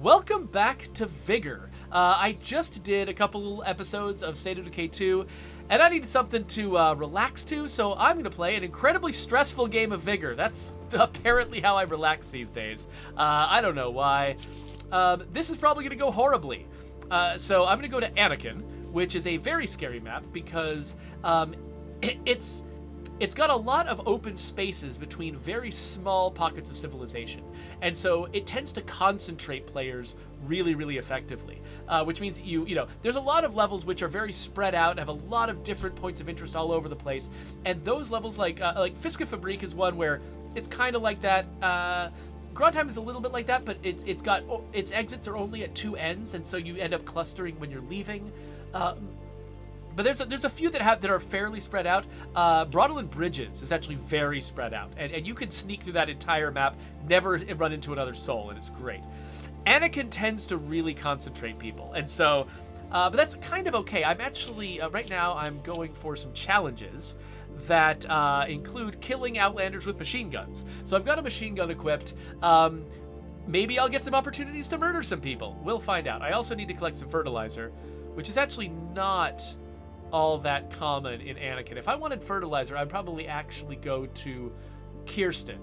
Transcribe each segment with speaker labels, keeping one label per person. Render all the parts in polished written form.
Speaker 1: Welcome back to Vigor. I just did a couple episodes of State of Decay 2, and I needed something to relax to, so I'm going to play an incredibly stressful game of Vigor. That's apparently how I relax these days. I don't know why. This is probably going to go horribly. So I'm going to go to Anakin, which is a very scary map because it's got a lot of open spaces between very small pockets of civilization. And so it tends to concentrate players really, really effectively, which means you know, there's a lot of levels which are very spread out and have a lot of different points of interest all over the place. And those levels like Fiska Fabrique is one where it's kind of like that. Grandtime is a little bit like that, but its exits are only at two ends, and so you end up clustering when you're leaving. But there's a few that are fairly spread out. Broadland Bridges is actually very spread out, and you can sneak through that entire map, never run into another soul, and it's great. Anakin tends to really concentrate people, and so, but that's kind of okay. I'm actually, right now, I'm going for some challenges that include killing Outlanders with machine guns. So I've got a machine gun equipped. Maybe I'll get some opportunities to murder some people. We'll find out. I also need to collect some fertilizer, which is actually not all that common in Anakin. If I wanted fertilizer, I'd probably actually go to Kirsten.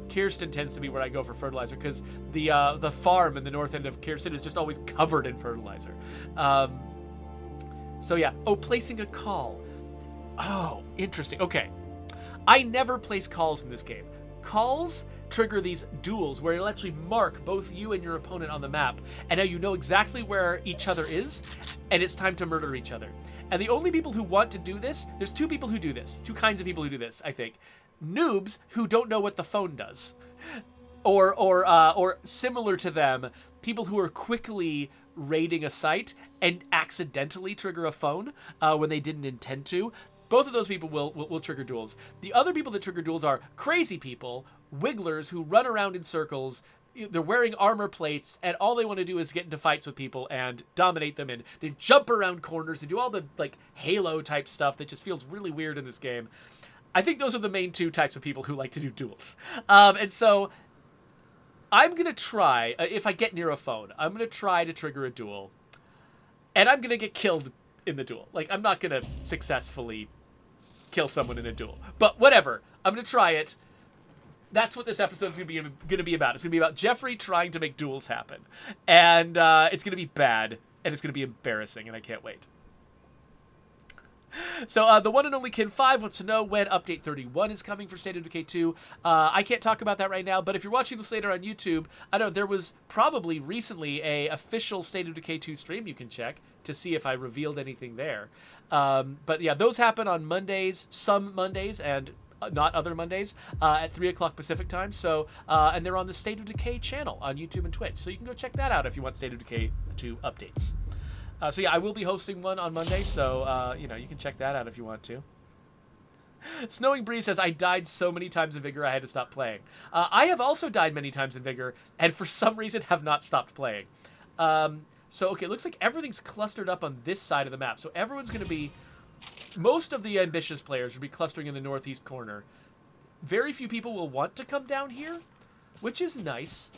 Speaker 1: Kirsten tends to be where I go for fertilizer because the farm in the north end of Kirsten is just always covered in fertilizer. So yeah. Oh, placing a call. Oh, interesting. Okay. I never place calls in this game. Calls trigger these duels where you'll actually mark both you and your opponent on the map, and now you know exactly where each other is, and it's time to murder each other. And the only people who want to do this, there's two people who do this. Two kinds of people who do this, I think. Noobs who don't know what the phone does. Or similar to them, people who are quickly raiding a site and accidentally trigger a phone when they didn't intend to. Both of those people will trigger duels. The other people that trigger duels are crazy people, wigglers who run around in circles. They're wearing armor plates, and all they want to do is get into fights with people and dominate them, and they jump around corners and do all the like Halo type stuff that just feels really weird in this game. I think those are the main two types of people who like to do duels. And so I'm going to try, if I get near a phone, I'm going to try to trigger a duel, and I'm going to get killed in the duel. Like, I'm not going to successfully kill someone in a duel, but whatever. I'm going to try it. That's what this episode is going to be about. It's going to be about Jeffrey trying to make duels happen. And it's going to be bad, and it's going to be embarrassing, and I can't wait. So the one and only Kin 5 wants to know when Update 31 is coming for State of Decay 2. I can't talk about that right now, but if you're watching this later on YouTube, I don't know, there was probably recently a official State of Decay 2 stream you can check to see if I revealed anything there. But yeah, those happen on Mondays, some Mondays, and not other Mondays, at 3 o'clock Pacific time. So, and they're on the State of Decay channel on YouTube and Twitch. So you can go check that out if you want State of Decay 2 updates. So yeah, I will be hosting one on Monday. So, you know, you can check that out if you want to. Snowing Breeze says, I died so many times in Vigor, I had to stop playing. I have also died many times in Vigor, and for some reason have not stopped playing. So, okay, it looks like everything's clustered up on this side of the map. So everyone's going to be... Most of the ambitious players will be clustering in the northeast corner. Very few people will want to come down here, which is nice.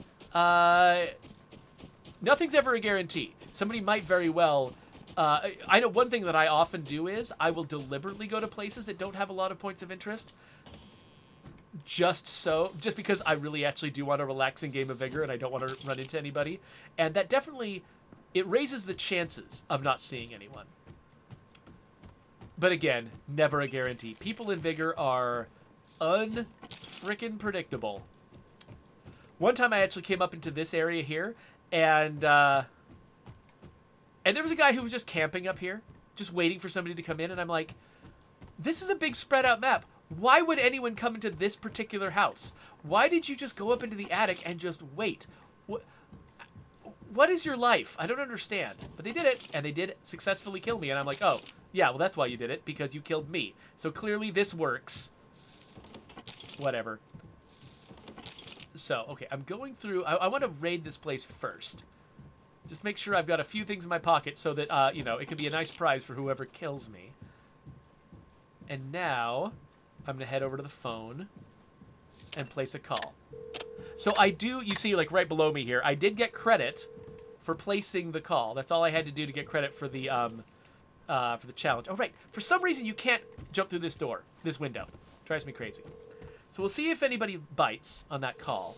Speaker 1: Nothing's ever a guarantee. Somebody might very well... I know one thing that I often do is I will deliberately go to places that don't have a lot of points of interest. Just because I really actually do want a relaxing game of Vigor and I don't want to run into anybody. And that definitely... It raises the chances of not seeing anyone. But again, never a guarantee. People in Vigor are unfrickin' predictable. One time I actually came up into this area here, and there was a guy who was just camping up here, just waiting for somebody to come in, and I'm like, this is a big spread out map. Why would anyone come into this particular house? Why did you just go up into the attic and just wait? What is your life? I don't understand. But they did it, and they did successfully kill me, and I'm like, oh, yeah, well, that's why you did it, because you killed me. So clearly this works. Whatever. So, okay, I'm going through... I want to raid this place first. Just make sure I've got a few things in my pocket so that, you know, it can be a nice prize for whoever kills me. And now, I'm going to head over to the phone. and place a call. So I do, you see, like right below me here, I did get credit for placing the call. That's all I had to do to get credit for the challenge. Oh, right. For some reason, you can't jump through this door, this window. Drives me crazy. So we'll see if anybody bites on that call.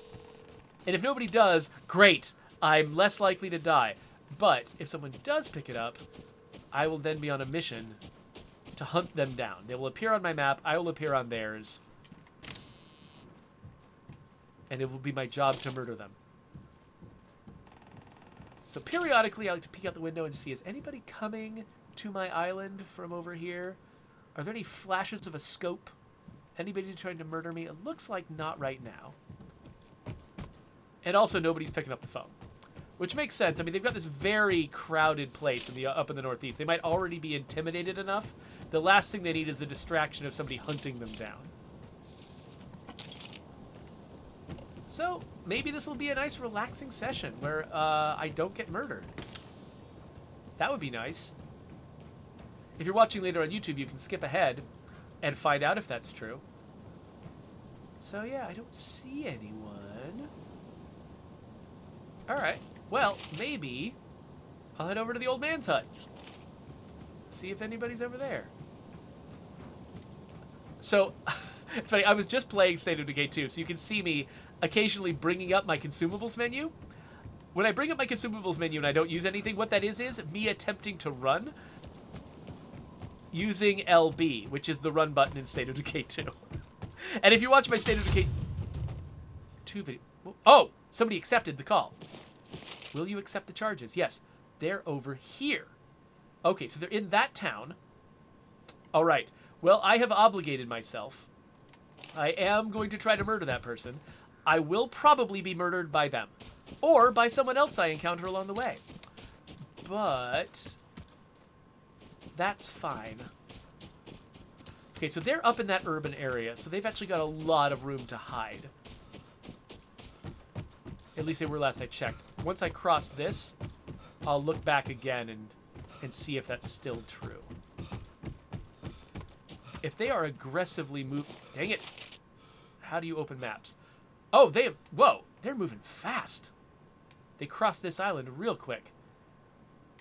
Speaker 1: And if nobody does, great. I'm less likely to die. But if someone does pick it up, I will then be on a mission to hunt them down. They will appear on my map. I will appear on theirs. And it will be my job to murder them. So periodically, I like to peek out the window and see, is anybody coming to my island from over here? Are there any flashes of a scope? Anybody trying to murder me? It looks like not right now. And also, nobody's picking up the phone. Which makes sense. I mean, they've got this very crowded place up in the Northeast. They might already be intimidated enough. The last thing they need is a distraction of somebody hunting them down. So, maybe this will be a nice relaxing session where I don't get murdered. That would be nice. If you're watching later on YouTube, you can skip ahead and find out if that's true. So, yeah, I don't see anyone. Alright. Well, maybe I'll head over to the old man's hut. See if anybody's over there. So, it's funny, I was just playing State of Decay 2, so you can see me occasionally bringing up my consumables menu. When I bring up my consumables menu and I don't use anything, what that is me attempting to run using LB, which is the run button in State of Decay 2. And if you watch my State of Decay 2 video... Oh! Somebody accepted the call. Will you accept the charges? Yes. They're over here. Okay, so they're in that town. All right. Well, I have obligated myself. I am going to try to murder that person. I will probably be murdered by them. Or by someone else I encounter along the way. But... that's fine. Okay, so they're up in that urban area, so they've actually got a lot of room to hide. At least they were last I checked. Once I cross this, I'll look back again and see if that's still true. If they are aggressively moving... Dang it. How do you open maps? Oh, they have... Whoa, they're moving fast. They crossed this island real quick.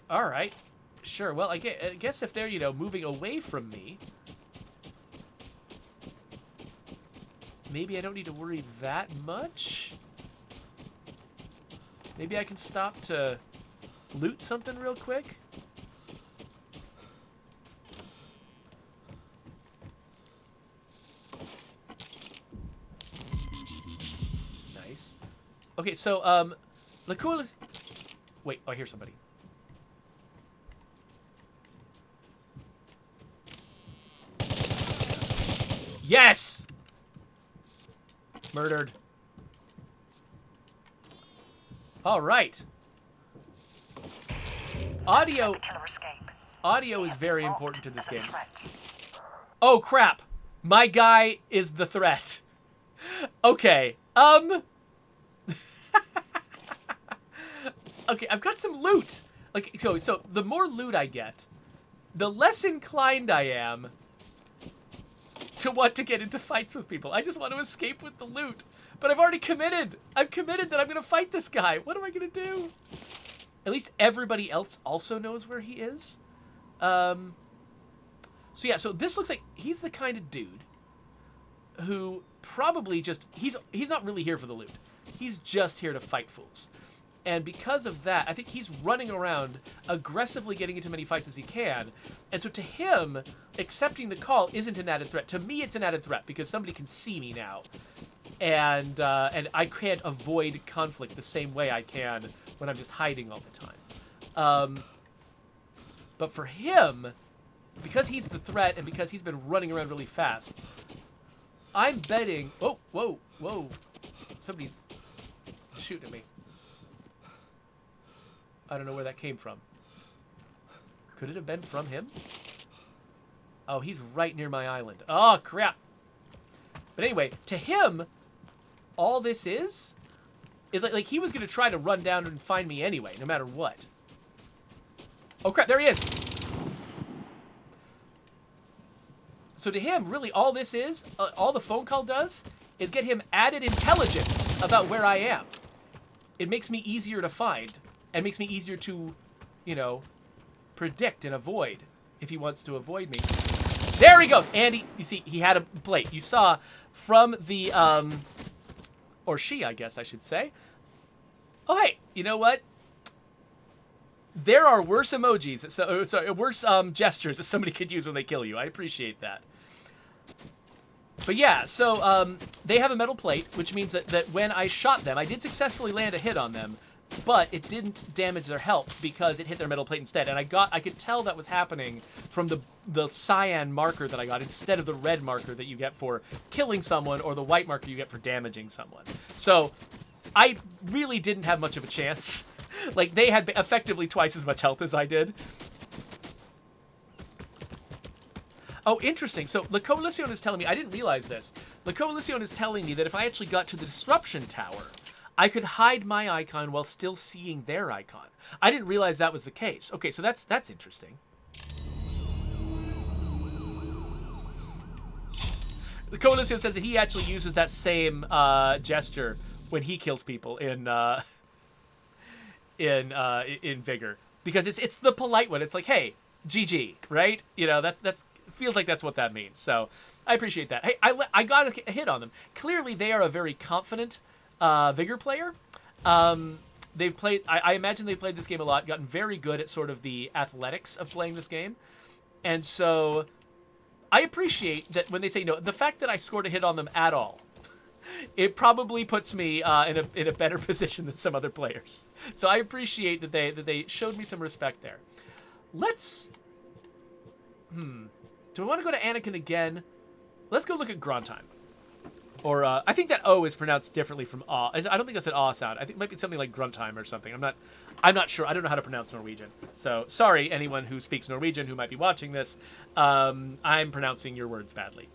Speaker 1: All right. Sure, well, I guess if they're, you know, moving away from me, maybe I don't need to worry that much. Maybe I can stop to loot something real quick. Nice. Okay, so, the coolest... Wait, oh, I hear somebody. Yes! Murdered. All right. Audio is very important to this game. Oh, crap. My guy is the threat. Okay. Okay, I've got some loot. Like, so the more loot I get, the less inclined I am to want to get into fights with people. I just want to escape with the loot. But I've already committed. I've committed that I'm going to fight this guy. What am I going to do? At least everybody else also knows where he is. So yeah, so this looks like he's the kind of dude who probably just... He's not really here for the loot. He's just here to fight fools. And because of that, I think he's running around aggressively getting into many fights as he can. And so to him, accepting the call isn't an added threat. To me, it's an added threat because somebody can see me now. And I can't avoid conflict the same way I can when I'm just hiding all the time. But for him, because he's the threat and because he's been running around really fast, I'm betting... Oh, whoa, whoa. Somebody's shooting at me. I don't know where that came from. Could it have been from him? Oh, he's right near my island. Oh, crap. But anyway, to him, all this is like he was going to try to run down and find me anyway, no matter what. Oh, crap, there he is. So to him, really, all this is, all the phone call does, is get him added intelligence about where I am. It makes me easier to find and makes me easier to, you know, predict and avoid if he wants to avoid me. There he goes. And you see, he had a plate. You saw from the, or she, I guess I should say. Oh, hey, you know what? There are worse emojis, worse gestures that somebody could use when they kill you. I appreciate that. But yeah, so they have a metal plate, which means that when I shot them, I did successfully land a hit on them, but it didn't damage their health because it hit their metal plate instead. And I could tell that was happening from the cyan marker that I got instead of the red marker that you get for killing someone or the white marker you get for damaging someone. So I really didn't have much of a chance. Like, they had effectively twice as much health as I did. Oh, interesting. So, La Coalition is telling me, I didn't realize this. La Coalition is telling me that if I actually got to the Disruption Tower, I could hide my icon while still seeing their icon. I didn't realize that was the case. Okay, so that's interesting. The Coalition says that he actually uses that same gesture when he kills people in Vigor, because it's the polite one. It's like, hey, GG, right? You know, that's feels like that's what that means. So I appreciate that. Hey, I got a hit on them. Clearly, they are a very confident Vigor player. They've played. I imagine they've played this game a lot, gotten very good at sort of the athletics of playing this game, and so I appreciate that when they say no. The fact that I scored a hit on them at all, it probably puts me in a better position than some other players. So I appreciate that they showed me some respect there. Let's. Do I want to go to Anakin again? Let's go look at Grondheim. Or I think that O is pronounced differently from A. I don't think that's an A sound. I think it might be something like Gruntheim or something. I'm not sure. I don't know how to pronounce Norwegian. So sorry, anyone who speaks Norwegian who might be watching this. I'm pronouncing your words badly.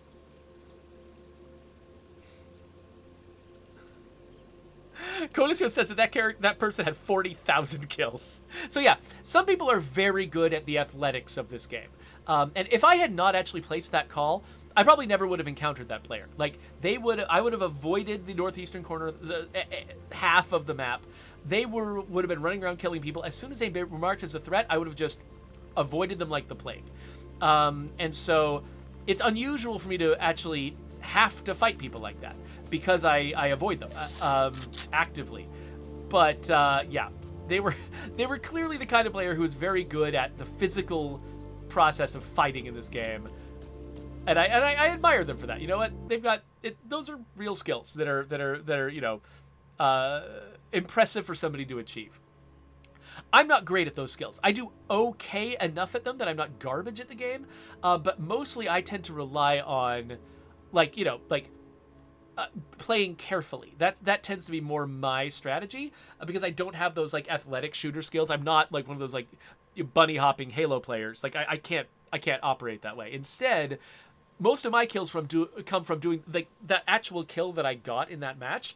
Speaker 1: Coalition says that person had 40,000 kills. So yeah, some people are very good at the athletics of this game. And if I had not actually placed that call, I probably never would have encountered that player. Like, I would have avoided the northeastern corner, half of the map. They would have been running around killing people. As soon as they were marked as a threat, I would have just avoided them like the plague. And so it's unusual for me to actually have to fight people like that, because I avoid them actively. But yeah, they were clearly the kind of player who is very good at the physical process of fighting in this game, and I admire them for that. You know what? They've got it. Those are real skills that are you know, impressive for somebody to achieve. I'm not great at those skills. I do okay enough at them that I'm not garbage at the game, but mostly I tend to rely on, playing carefully. That tends to be more my strategy, because I don't have those like athletic shooter skills. I'm not like one of those like bunny hopping Halo players. Like I can't operate that way. Instead, most of my kills come from doing like that actual kill that I got in that match.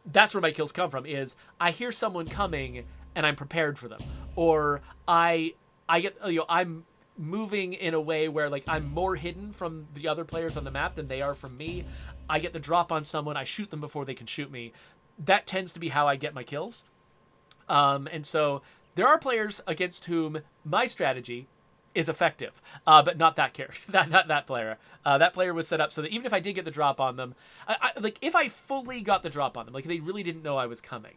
Speaker 1: That's where my kills come from. Is I hear someone coming and I'm prepared for them, or I get, I'm moving in a way where like I'm more hidden from the other players on the map than they are from me. I get the drop on someone, I shoot them before they can shoot me. That tends to be how I get my kills. And so there are players against whom my strategy is effective, but not that character, that player. That player was set up so that even if I did get the drop on them, like if I fully got the drop on them, like they really didn't know I was coming,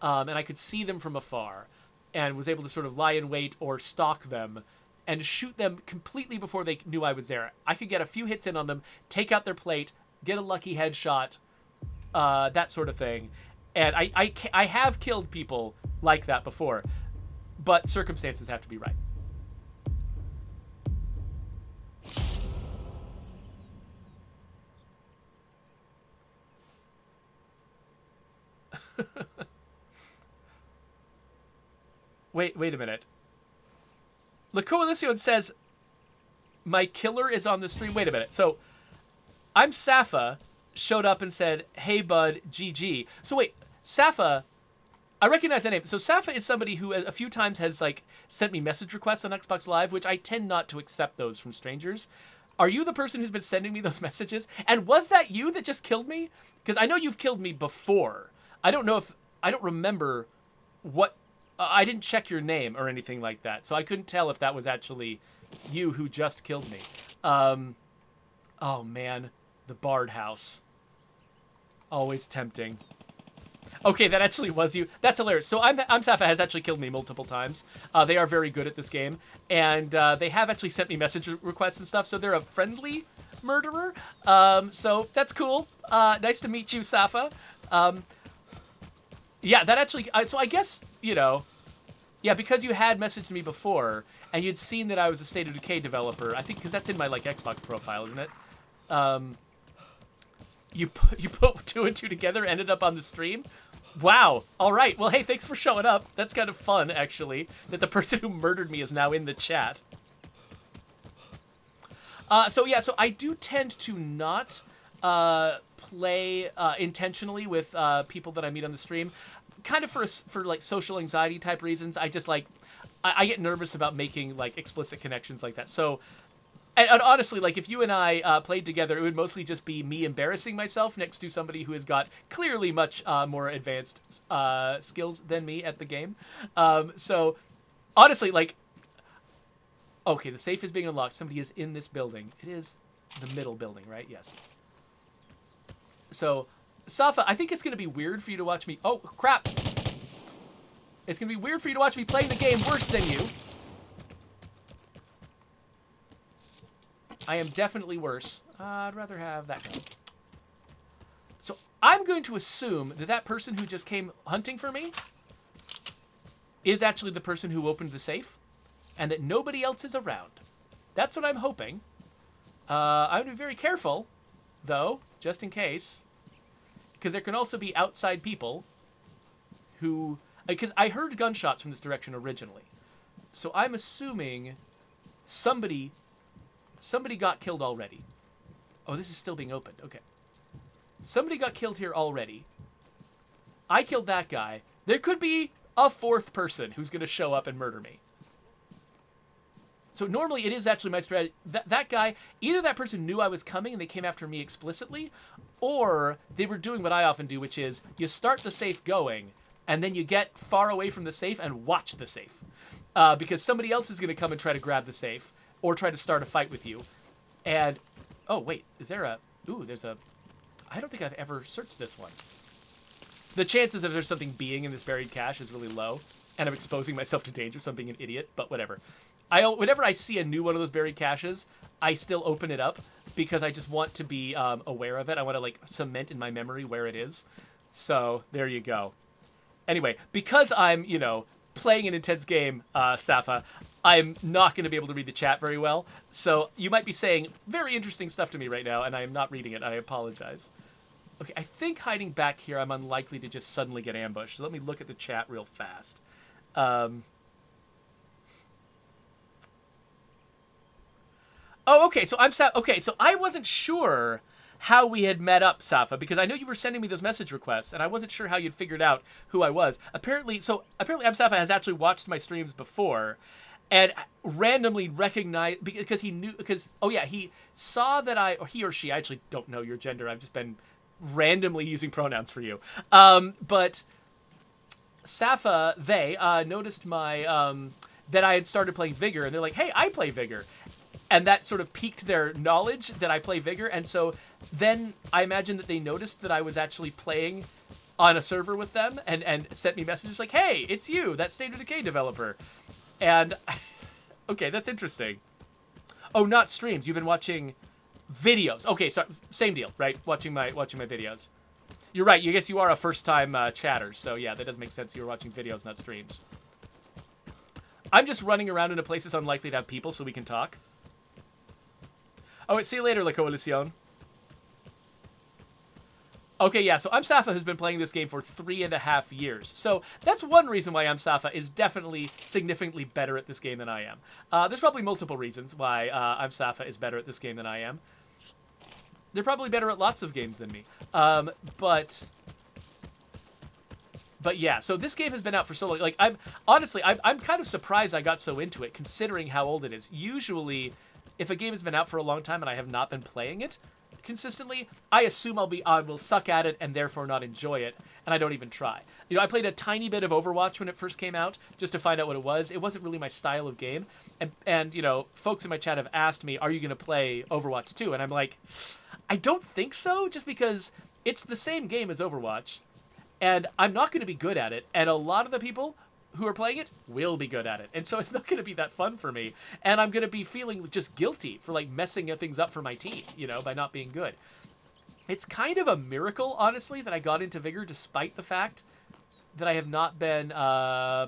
Speaker 1: and I could see them from afar, and was able to sort of lie in wait or stalk them and shoot them completely before they knew I was there. I could get a few hits in on them, take out their plate, get a lucky headshot, that sort of thing. And I have killed people like that before, but circumstances have to be right. Wait a minute. La Coalition says my killer is on the stream. Wait a minute. So I'm Saffa, showed up and said, "Hey bud, GG." So wait, Saffa, I recognize that name. So Saffa is somebody who a few times has like sent me message requests on Xbox Live, which I tend not to accept those from strangers. Are you the person who's been sending me those messages? And was that you that just killed me? Because I know you've killed me before. I don't remember what... I didn't check your name or anything like that, so I couldn't tell if that was actually you who just killed me. Oh, man. The Bard House. Always tempting. Okay, that actually was you. That's hilarious. So I'm Saffa has actually killed me multiple times. They are very good at this game, and they have actually sent me message requests and stuff, so they're a friendly murderer. So that's cool. Nice to meet you, Saffa. Yeah, that actually... so I guess, you know... Yeah, because you had messaged me before, and you'd seen that I was a State of Decay developer, I think, because that's in my, like, Xbox profile, isn't it? You put two and two together, ended up on the stream? Wow. All right. Well, hey, thanks for showing up. That's kind of fun, actually, that the person who murdered me is now in the chat. So I do tend to not play intentionally with people that I meet on the stream, kind of for like social anxiety type reasons. I just like I get nervous about making like explicit connections like that. So. And honestly, like, if you and I played together, it would mostly just be me embarrassing myself next to somebody who has got clearly much more advanced skills than me at the game. So, honestly, like... Okay, the safe is being unlocked. Somebody is in this building. It is the middle building, right? Yes. So, Saffa, I think it's going to be weird for you to watch me... Oh, crap! It's going to be weird for you to watch me playing the game worse than you. I am definitely worse. I'd rather have that guy. So I'm going to assume that that person who just came hunting for me is actually the person who opened the safe, and that nobody else is around. That's what I'm hoping. I'm going to be very careful, though, just in case. Because there can also be outside people who... Because I heard gunshots from this direction originally. So I'm assuming somebody got killed already. Oh, this is still being opened. Okay. Somebody got killed here already. I killed that guy. There could be a fourth person who's going to show up and murder me. So normally it is actually my strategy. That guy, either that person knew I was coming and they came after me explicitly, or they were doing what I often do, which is you start the safe going, and then you get far away from the safe and watch the safe. Because somebody else is going to come and try to grab the safe. Or try to start a fight with you. And, oh, wait, is there a... Ooh, there's a... I don't think I've ever searched this one. The chances of there's something being in this buried cache is really low. And I'm exposing myself to danger, so I'm being an idiot, but whatever. Whenever I see a new one of those buried caches, I still open it up because I just want to be aware of it. I want to, like, cement in my memory where it is. So, there you go. Anyway, because I'm, you know... playing an intense game, Saffa, I'm not going to be able to read the chat very well. So you might be saying very interesting stuff to me right now, and I am not reading it. I apologize. Okay, I think hiding back here, I'm unlikely to just suddenly get ambushed. So let me look at the chat real fast. Oh, okay. So okay. So I wasn't sure how we had met up, Saffa, because I know you were sending me those message requests, and I wasn't sure how you'd figured out who I was. Apparently Saffa has actually watched my streams before, and randomly recognized, because he saw that he or she, I actually don't know your gender, I've just been randomly using pronouns for you. But Saffa, they noticed my, that I had started playing Vigor, and they're like, hey, I play Vigor. And that sort of piqued their knowledge that I play Vigor, and so then I imagine that they noticed that I was actually playing on a server with them and sent me messages like, hey, it's you, that State of Decay developer. And, okay, that's interesting. Oh, not streams. You've been watching videos. Okay, so same deal, right? Watching my videos. You're right. I guess you are a first-time chatter, so yeah, that does make sense. You're watching videos, not streams. I'm just running around in a place that's unlikely to have people so we can talk. Oh, wait, see you later, La Coalición. Okay, yeah, so Saffa who's been playing this game for 3.5 years. So that's one reason why Saffa is definitely significantly better at this game than I am. There's probably multiple reasons why Saffa is better at this game than I am. They're probably better at lots of games than me. But yeah, so this game has been out for so long. Like, I'm kind of surprised I got so into it, considering how old it is. Usually, if a game has been out for a long time and I have not been playing it consistently, I assume I will suck at it and therefore not enjoy it, and I don't even try. You know, I played a tiny bit of Overwatch when it first came out just to find out what it was. It wasn't really my style of game, and you know, folks in my chat have asked me, are you going to play Overwatch 2? And I'm like, I don't think so, just because it's the same game as Overwatch, and I'm not going to be good at it, and a lot of the people who are playing it will be good at it. And so it's not going to be that fun for me. And I'm going to be feeling just guilty for like messing things up for my team, you know, by not being good. It's kind of a miracle, honestly, that I got into Vigor despite the fact that I have not been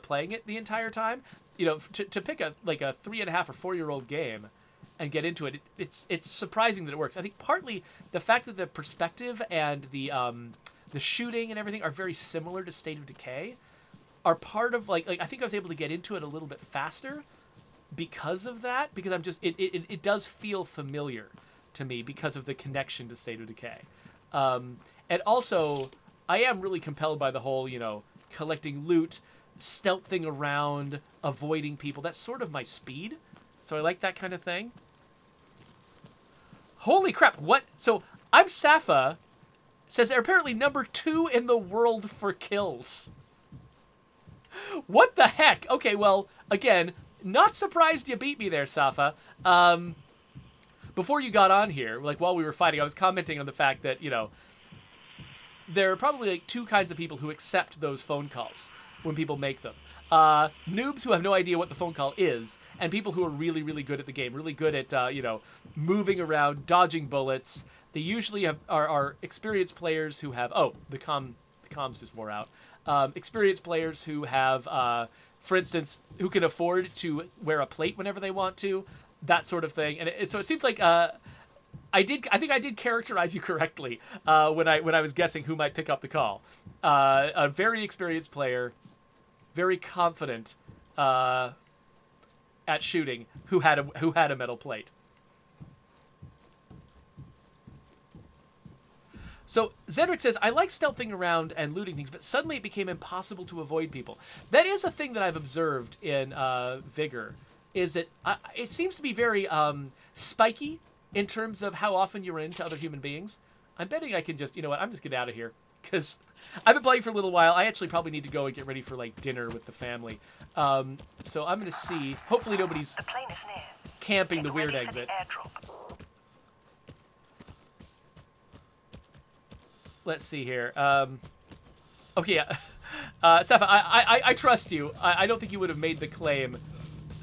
Speaker 1: playing it the entire time. You know, to pick a 3.5 or 4-year-old game and get into it, it's surprising that it works. I think partly the fact that the perspective and the shooting and everything are very similar to State of Decay are part of like I think I was able to get into it a little bit faster because of that, because I'm just it does feel familiar to me because of the connection to State of Decay. And also I am really compelled by the whole, you know, collecting loot, stealthing around, avoiding people. That's sort of my speed. So I like that kind of thing. Holy crap, what? So I'm Saffa says they're apparently number 2 in the world for kills. What the heck? Okay, well, again, not surprised you beat me there, Saffa. Before you got on here, like while we were fighting, I was commenting on the fact that, you know, there are probably like 2 kinds of people who accept those phone calls when people make them. Noobs who have no idea what the phone call is, and people who are really, really good at the game, really good at, you know, moving around, dodging bullets. They usually are experienced players who have... Oh, the comms just wore out. Experienced players who have, for instance, who can afford to wear a plate whenever they want to, that sort of thing. And so it seems like I think I did characterize you correctly when I was guessing who might pick up the call. A very experienced player, very confident at shooting, who had a metal plate. So Zedric says, I like stealthing around and looting things, but suddenly it became impossible to avoid people. That is a thing that I've observed in Vigor, is that it seems to be very spiky in terms of how often you run into other human beings. I'm betting I can just, you know what, I'm just getting out of here, because I've been playing for a little while. I actually probably need to go and get ready for, like, dinner with the family. So I'm going to see, hopefully nobody's camping the weird exit. Let's see here. Okay, yeah. Saffa, I trust you. I don't think you would have made the claim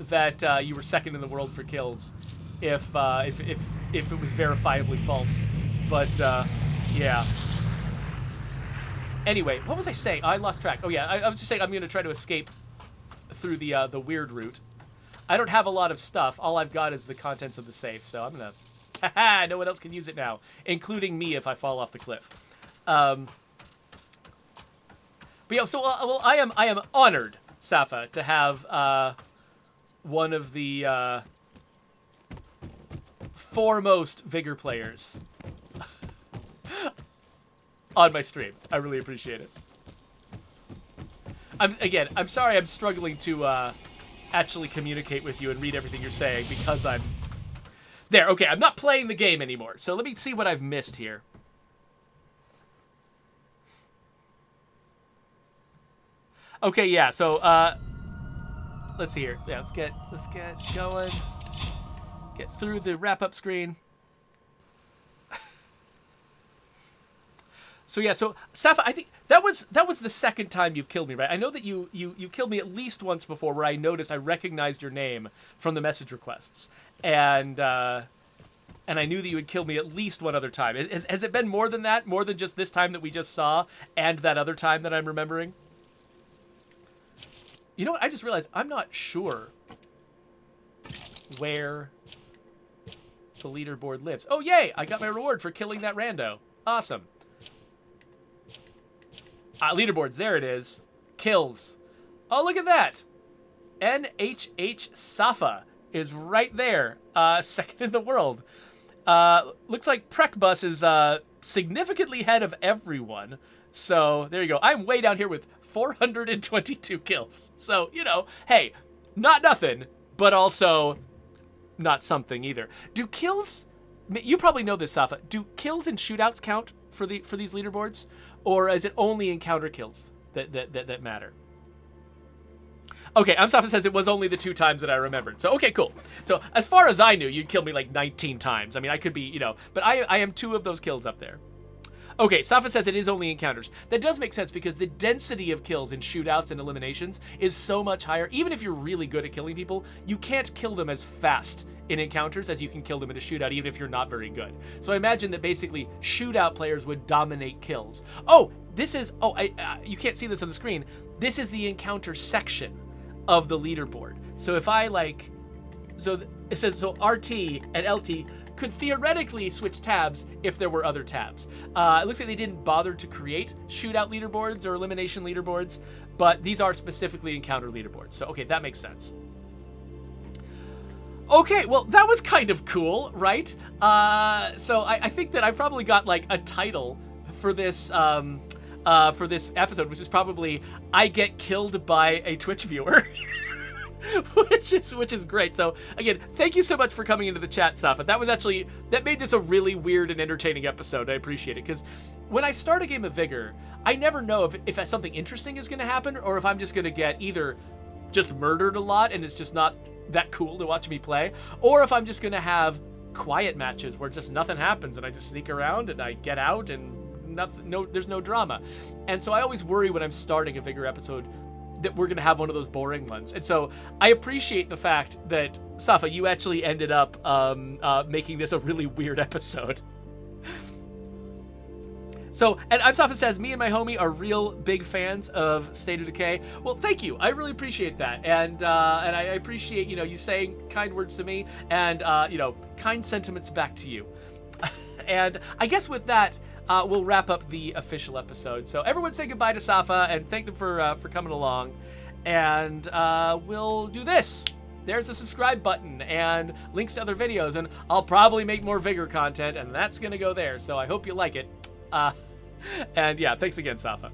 Speaker 1: that you were second in the world for kills if it was verifiably false. But yeah. Anyway, what was I saying? I lost track. Oh yeah, I was just saying I'm going to try to escape through the weird route. I don't have a lot of stuff. All I've got is the contents of the safe, so I'm gonna. Haha! No one else can use it now, including me if I fall off the cliff. But yeah, so well, I am honored, Saffa, to have one of the foremost Vigor players on my stream. I really appreciate it. I'm sorry I'm struggling to actually communicate with you and read everything you're saying because I'm there. Okay, I'm not playing the game anymore. So let me see what I've missed here. Okay, yeah, so let's see here. Yeah, let's get going. Get through the wrap-up screen. So yeah, so Saffa, I think that was the second time you've killed me, right? I know that you killed me at least once before, where I noticed I recognized your name from the message requests, and I knew that you had killed me at least one other time. Has it been more than that? More than just this time that we just saw, and that other time that I'm remembering? You know what? I just realized I'm not sure where the leaderboard lives. Oh, yay! I got my reward for killing that rando. Awesome. Leaderboards, there it is. Kills. Oh, look at that. NHH Saffa is right there. Second in the world. Looks like Prekbus is significantly ahead of everyone. So, there you go. I'm way down here with 422 kills. So, you know, hey, not nothing, but also not something either. Do kills? You probably know this, Saffa. Do kills and shootouts count for these leaderboards, or is it only encounter kills that matter? Okay, Saffa says it was only the 2 times that I remembered. So, okay, cool. So, as far as I knew, you'd kill me like 19 times. I mean, I could be, but I am 2 of those kills up there. Okay, Saffa says it is only encounters. That does make sense because the density of kills in shootouts and eliminations is so much higher. Even if you're really good at killing people, you can't kill them as fast in encounters as you can kill them in a shootout, even if you're not very good. So I imagine that basically shootout players would dominate kills. Oh, this is, you can't see this on the screen. This is the encounter section of the leaderboard. So if I it says, so RT and LT could theoretically switch tabs if there were other tabs. It looks like they didn't bother to create shootout leaderboards or elimination leaderboards, but these are specifically encounter leaderboards. So, okay, that makes sense. Okay, well, that was kind of cool, right? So I think that I probably got like a title for this episode, which is probably "I Get Killed by a Twitch Viewer." which is great. So again, thank you so much for coming into the chat, Saffa. That made this a really weird and entertaining episode. I appreciate it, because when I start a game of Vigor, I never know if something interesting is going to happen, or if I'm just going to get either just murdered a lot and it's just not that cool to watch me play, or if I'm just going to have quiet matches where just nothing happens and I just sneak around and I get out and there's no drama. And so I always worry when I'm starting a Vigor episode that we're going to have one of those boring ones. And so I appreciate the fact that, Saffa, you actually ended up making this a really weird episode. So, and Saffa says, me and my homie are real big fans of State of Decay. Well, thank you. I really appreciate that. And I appreciate, you saying kind words to me and, kind sentiments back to you. And I guess with that, we'll wrap up the official episode. So everyone say goodbye to Saffa and thank them for coming along. And we'll do this. There's a subscribe button and links to other videos. And I'll probably make more Vigor content, and that's going to go there. So I hope you like it. And yeah, thanks again, Saffa.